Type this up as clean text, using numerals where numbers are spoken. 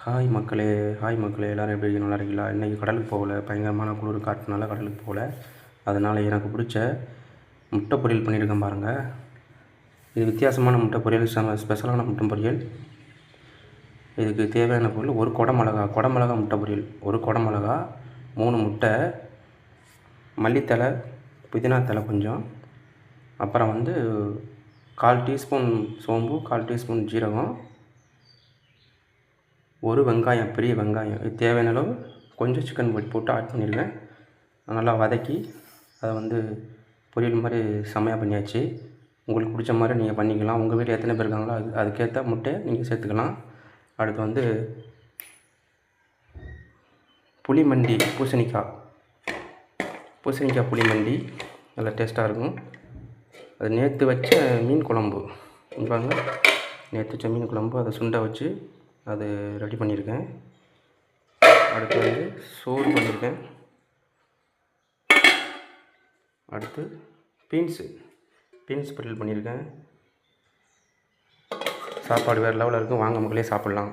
Hi மக்களே hi மக்களே எல்லோரும் எப்படி இருக்கீங்க? நல்லா இருக்கீங்களா? இன்றைக்கி கடலுக்கு போகல, பயங்கரமான குளிர் காற்றுனால கடலுக்கு போகல. அதனால் எனக்கு பிடிச்ச முட்டை பொரியல் பண்ணியிருக்கேன் பாருங்கள். இது வித்தியாசமான முட்டை பொரியல், ஸ்பெஷலான முட்டை பொரியல். இதுக்கு தேவையான பொருள் ஒரு குடமிளகா முட்டை பொரியல், ஒரு குடமிளகா, 3 முட்டை, மல்லித்தழை, புதினா தழை கொஞ்சம், அப்புறம் 1/4 டீஸ்பூன் சோம்பு, 1/4 டீஸ்பூன் ஜீரகம், ஒரு வெங்காயம், பெரிய வெங்காயம். இது தேவையான அளவு கொஞ்சம் சிக்கன் போட்டு ஆட் பண்ணியிருக்கேன். நல்லா வதக்கி அதை பொரியல் மாதிரி செம்மையாக பண்ணியாச்சு. உங்களுக்கு பிடிச்ச மாதிரி நீங்கள் பண்ணிக்கலாம். உங்கள் வீட்டில் எத்தனை பேர் இருக்காங்களோ அதுக்கேற்ற முட்டையை நீங்கள் சேர்த்துக்கலாம். அடுத்து புளிமண்டி, பூசணிக்காய் புளிமண்டி நல்லா டேஸ்ட்டாக இருக்கும். அது நேற்று வச்ச மீன் குழம்பு பாருங்க, நேற்று வச்ச மீன் குழம்பு அதை சுண்டை வச்சு அது ரெடி பண்ணியிருக்கேன். அடுத்து சோறு பண்ணியிருக்கேன். அடுத்து பீன்ஸ் பொரியல் பண்ணியிருக்கேன். சாப்பாடு வேறு லெவலில் இருக்கும். வாங்க மக்களே சாப்பிட்லாம்.